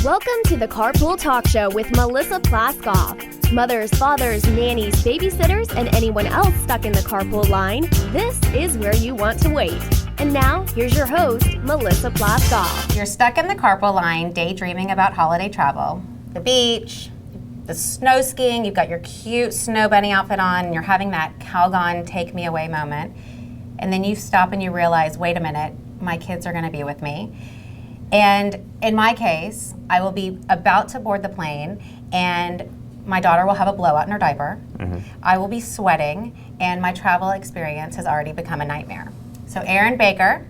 Welcome to the Carpool Talk Show with Melissa Plaskoff. Mothers, fathers, nannies, babysitters, and anyone else stuck in the carpool line, this is where you want to wait. And now, here's your host, Melissa Plaskoff. You're stuck in the carpool line daydreaming about holiday travel. The beach, the snow skiing, you've got your cute snow bunny outfit on, and you're having that Calgon take me away moment. And then you stop and you realize, wait a minute, my kids are gonna be with me. And in my case, I will be about to board the plane and my daughter will have a blowout in her diaper. I will be sweating and my travel experience has already become a nightmare. So Aaron Baker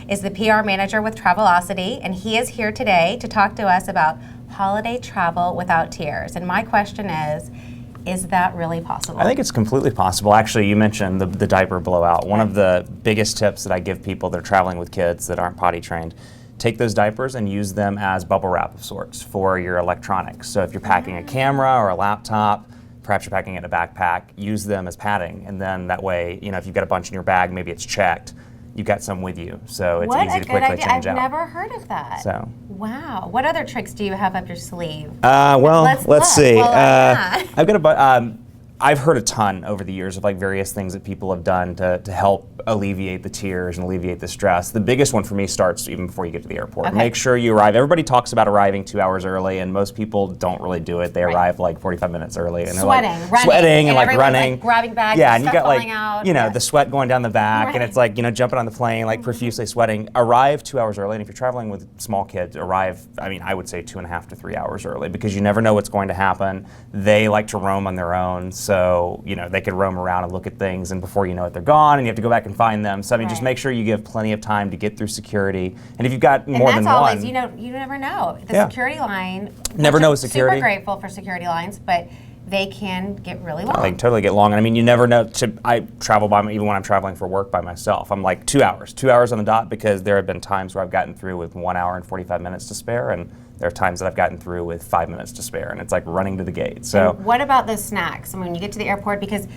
is the PR manager with Travelocity, and he is here today to talk to us about holiday travel without tears. And my question is that really possible? I think it's completely possible. Actually, you mentioned the diaper blowout. One of the biggest tips that I give people that are traveling with kids that aren't potty trained, take those diapers and use them as bubble wrap of sorts for your electronics. So if you're packing a camera or a laptop, perhaps you're packing it in a backpack, use them as padding. And then that way, you know, if you've got a bunch in your bag, maybe it's checked, you've got some with you. So it's easy to quickly change out. I've never heard of that. So. Wow. What other tricks do you have up your sleeve? Let's see. Well, I've heard a ton over the years of like various things that people have done to help alleviate the tears and alleviate the stress. The biggest one for me starts even before you get to the airport. Okay. Make sure you arrive. Everybody talks about arriving 2 hours early, and most people don't really do it. They arrive like 45 minutes early, and they're sweating and like running, like grabbing bags, yeah, and you got falling like out. the sweat going down the back, Right. and it's like jumping on the plane like profusely sweating. Arrive 2 hours early, and if you're traveling with small kids, arrive. I would say 2.5 to 3 hours early because you never know what's going to happen. They like to roam on their own, so they could roam around and look at things, and before you know it, they're gone, and you have to go back and find them. So just make sure you give plenty of time to get through security. And if you've got more than one, you never know. The security line. Never know with security. Super grateful for security lines, but they can get really long. They can totally get long, and you never know. I travel even when I'm traveling for work by myself. I'm like 2 hours on the dot, because there have been times where I've gotten through with 1 hour and 45 minutes to spare, and there are times that I've gotten through with 5 minutes to spare, and it's like running to the gate. So, and what about the snacks? When you get to the airport, because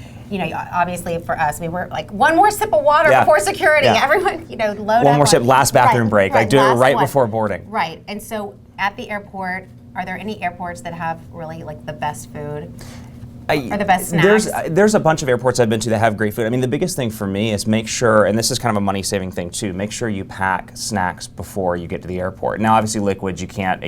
obviously for us, we're like one more sip of water before security. Yeah. Everyone, load up. One more sip, last bathroom break. Like do it right before boarding. Right, and so at the airport, are there any airports that have really like the best food? Or the best snacks? There's a bunch of airports I've been to that have great food. The biggest thing for me is make sure, and this is kind of a money-saving thing too, make sure you pack snacks before you get to the airport. Now, obviously, liquids, you can't,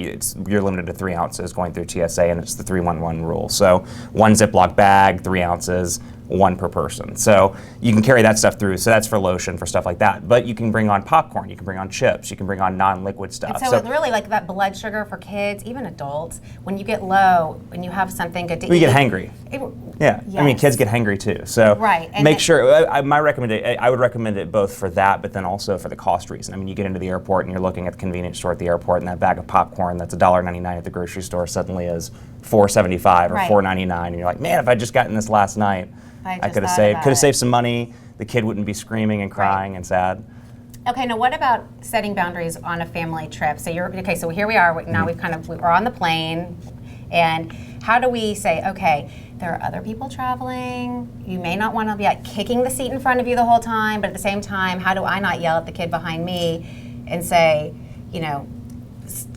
you're limited to 3 ounces going through TSA, and it's the 3-1-1 rule. So 1 Ziploc bag, 3 ounces, 1 per person. So you can carry that stuff through. So that's for lotion, for stuff like that. But you can bring on popcorn, you can bring on chips, you can bring on non-liquid stuff. And so it's really like that blood sugar for kids, even adults. When you get low, when you have something good to eat. You get hangry. Yeah, yes. Kids get hangry too. So make sure, I would recommend it both for that, but then also for the cost reason. You get into the airport and you're looking at the convenience store at the airport, and that bag of popcorn that's $1.99 at the grocery store suddenly is $4.75 or $4.99, and you're like, man, if I'd just gotten this last night, I could have saved some money. The kid wouldn't be screaming and crying and sad. Okay, now what about setting boundaries on a family trip? So so here we are. Now we're on the plane, and how do we say, okay, there are other people traveling. You may not want to be like kicking the seat in front of you the whole time, but at the same time, how do I not yell at the kid behind me and say,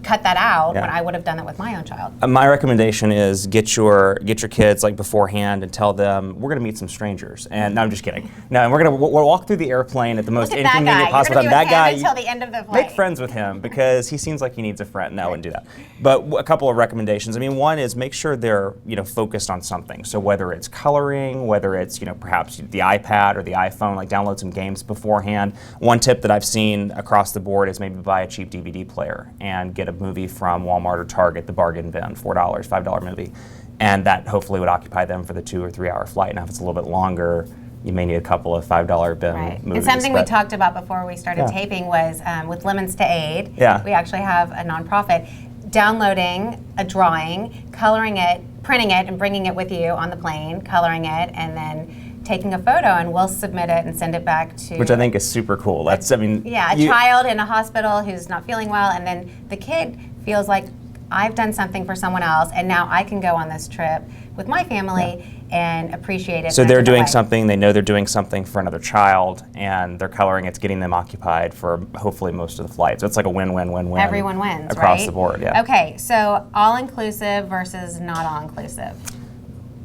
cut that out when I would have done that with my own child? My recommendation is get your kids like beforehand and tell them we're going to meet some strangers. And no, I'm just kidding. No, and we'll walk through the airplane at the most inconvenient possible time. That guy, until the end of the flight. Make friends with him because he seems like he needs a friend. No, I wouldn't do that. But a couple of recommendations. One is make sure they're focused on something. So whether it's coloring, whether it's perhaps the iPad or the iPhone, like download some games beforehand. One tip that I've seen across the board is maybe buy a cheap DVD player and get a movie from Walmart or Target, the bargain bin, $4, $5 movie. And that hopefully would occupy them for the 2 or 3 hour flight. Now if it's a little bit longer, you may need a couple of $5 bin movies. And something we talked about before we started taping was with Lemons to Aid. Yeah. We actually have a nonprofit downloading a drawing, coloring it, printing it, and bringing it with you on the plane, coloring it, and then taking a photo, and we'll submit it and send it back to... Which I think is super cool. That's, a child in a hospital who's not feeling well, and then the kid feels like, I've done something for someone else, and now I can go on this trip with my family and appreciate it. So in a they're different doing way. something, they know they're doing something for another child, and they're coloring, it's getting them occupied for hopefully most of the flight. So it's like a win-win-win-win. Everyone wins, across right? the board, yeah. Okay, so all-inclusive versus not all-inclusive.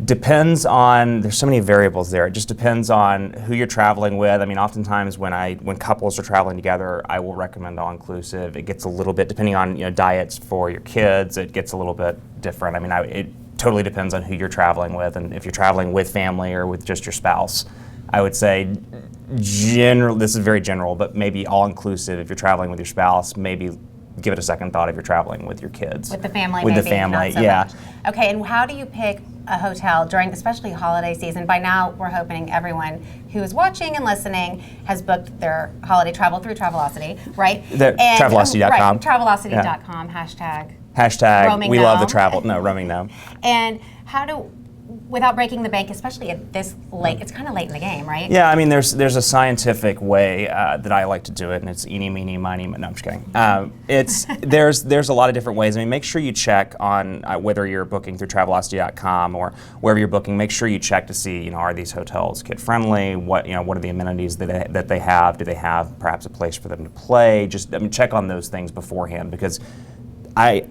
Depends on, there's so many variables there. It just depends on who you're traveling with. I mean, oftentimes when couples are traveling together, I will recommend all-inclusive. It gets a little bit, depending on diets for your kids, it gets a little bit different. I mean, it totally depends on who you're traveling with, and if you're traveling with family or with just your spouse. I would say this is very general, but maybe all-inclusive if you're traveling with your spouse, maybe give it a second thought if you're traveling with your kids. With the family, with maybe, the family, not so yeah. much. Okay, and how do you pick a hotel during, especially holiday season? By now, we're hoping everyone who is watching and listening has booked their holiday travel through Travelocity, right? Travelocity.com. Right, Travelocity.com, Hashtag, Roaming we love the gnome. travel. No, roaming gnome. And how do, without breaking the bank, especially at this late, it's kind of late in the game, right? Yeah, I mean, there's a scientific way that I like to do it, and it's eeny, meeny, miny, no, I'm just kidding. There's a lot of different ways. I mean, make sure you check on whether you're booking through Travelocity.com or wherever you're booking. Make sure you check to see, are these hotels kid friendly? What are the amenities that they have? Do they have perhaps a place for them to play? Check on those things beforehand, because I've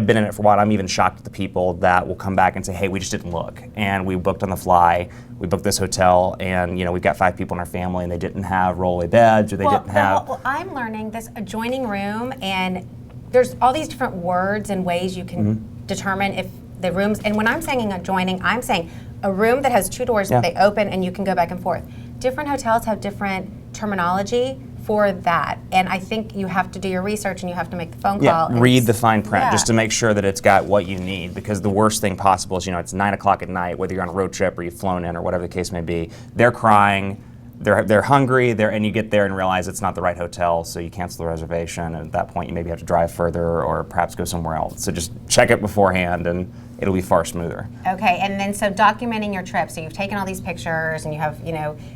been in it for a while. I'm even shocked at the people that will come back and say, hey, we just didn't look, and we booked on the fly. We booked this hotel, and we've got 5 people in our family, and they didn't have rollaway beds, or they didn't have. Well, I'm learning this adjoining room, and there's all these different words and ways you can determine if the rooms. And when I'm saying adjoining, I'm saying a room that has 2 doors that they open and you can go back and forth. Different hotels have different terminology for that, and I think you have to do your research and you have to make the phone call. Read the fine print just to make sure that it's got what you need, because the worst thing possible is it's 9 o'clock at night, whether you're on a road trip or you've flown in or whatever the case may be. They're crying, they're hungry, and you get there and realize it's not the right hotel, so you cancel the reservation, and at that point you maybe have to drive further or perhaps go somewhere else. So just check it beforehand, and it'll be far smoother. Okay, and then so documenting your trip. So you've taken all these pictures and you have,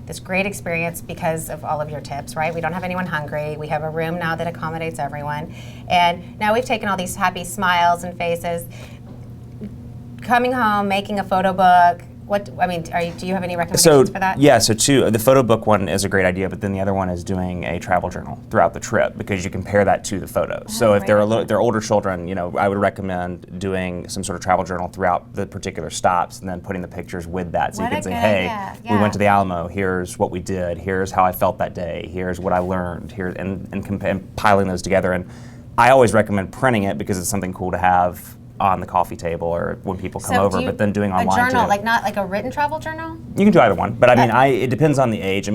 this great experience because of all of your tips, right? We don't have anyone hungry. We have a room now that accommodates everyone. And now we've taken all these happy smiles and faces. Coming home, making a photo book. Do you have any recommendations for that? Yeah, so the photo book one is a great idea, but then the other one is doing a travel journal throughout the trip, because you compare that to the photos. So if they're older children, I would recommend doing some sort of travel journal throughout the particular stops, and then putting the pictures with that, so you can say, hey, we went to the Alamo, here's what we did, here's how I felt that day, here's what I learned, and piling those together. And I always recommend printing it, because it's something cool to have on the coffee table or when people come over, but then doing online a journal, too. like not like a written travel journal? You can do either one, but it depends on the age.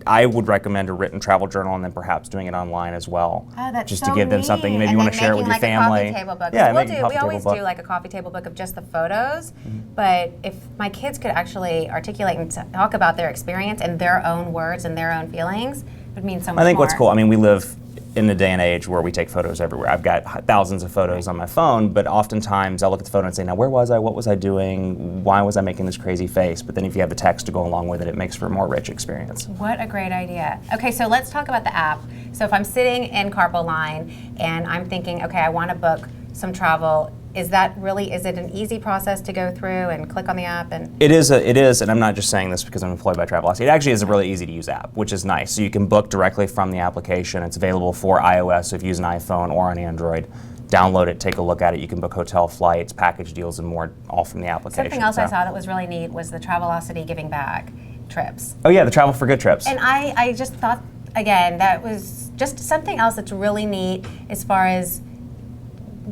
I would recommend a written travel journal, and then perhaps doing it online as well. Oh, that's just so to give them something. Maybe you want to share it with your family. A coffee table book. Yeah, we always do like a coffee table book of just the photos. But if my kids could actually articulate and talk about their experience in their own words and their own feelings, it would mean so much more. I think what's cool, we live in a day and age where we take photos everywhere. I've got thousands of photos on my phone, but oftentimes I'll look at the photo and say, now where was I? What was I doing? Why was I making this crazy face? But then if you have the text to go along with it, it makes for a more rich experience. What a great idea. Okay, so let's talk about the app. So if I'm sitting in Carpool line and I'm thinking, okay, I want to book some travel, is it an easy process to go through and click on the app? And It is, and I'm not just saying this because I'm employed by Travelocity. It actually is a really easy to use app, which is nice. So you can book directly from the application. It's available for iOS, so if you use an iPhone or an Android. Download it, take a look at it. You can book hotel flights, package deals, and more, all from the application. Something else I saw that was really neat was the Travelocity Giving Back trips. Oh yeah, the Travel for Good trips. And I just thought, again, that was just something else that's really neat as far as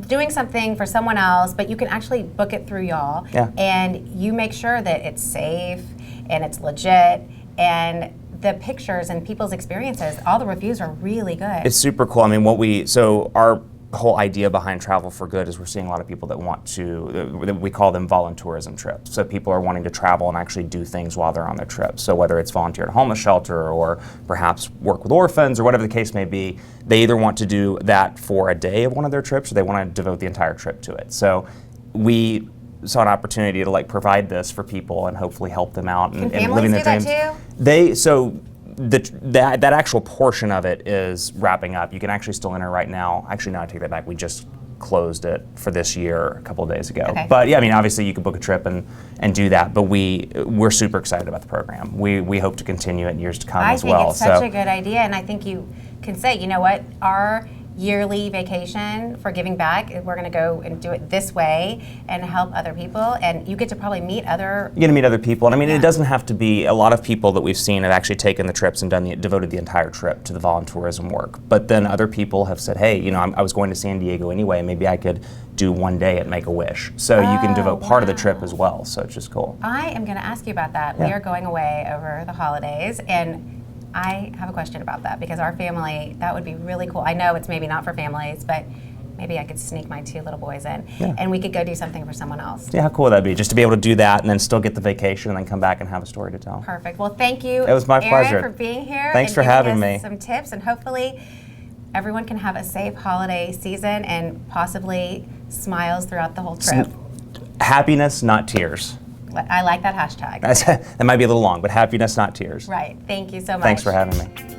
doing something for someone else, but you can actually book it through y'all. Yeah. And you make sure that it's safe and it's legit, and the pictures and people's experiences, all the reviews are really good. It's super cool. Our whole idea behind Travel for Good is we're seeing a lot of people that want to, we call them Voluntourism trips. So people are wanting to travel and actually do things while they're on their trip. So whether it's volunteer at a homeless shelter or perhaps work with orphans or whatever the case may be, they either want to do that for a day of one of their trips or they want to devote the entire trip to it. So we saw an opportunity to provide this for people and hopefully help them out and living their dreams. That actual portion of it is wrapping up. You can actually still enter right now. Actually, no, I take that back. We just closed it for this year a couple of days ago. Okay. But yeah, I mean, obviously you could book a trip and do that, but we're super excited about the program. We hope to continue it in years to come as well. I think it's such a good idea, and I think you can say, you know what, our yearly vacation for giving back, we're going to go and do it this way and help other people, and you get to probably meet other... You're going to meet other people, and I mean, it doesn't have to be, a lot of people that we've seen have actually taken the trips and devoted the entire trip to the Voluntourism work, but then other people have said, hey, you know, I was going to San Diego anyway, maybe I could do one day at Make-A-Wish. So you can devote part of the trip as well, so it's just cool. I am going to ask you about that. Yeah. We are going away over the holidays, and I have a question about that because our family, that would be really cool. I know it's maybe not for families, but maybe I could sneak my 2 little boys in and we could go do something for someone else. Yeah, how cool would that be? Just to be able to do that and then still get the vacation and then come back and have a story to tell. Perfect. Well, thank you, It was my Aaron, pleasure. for being here. Thanks and for giving having us me. some tips, and hopefully everyone can have a safe holiday season and possibly smiles throughout the whole trip. Happiness, not tears. I like that hashtag. That might be a little long, but happiness, not tears. Right. Thank you so much. Thanks for having me.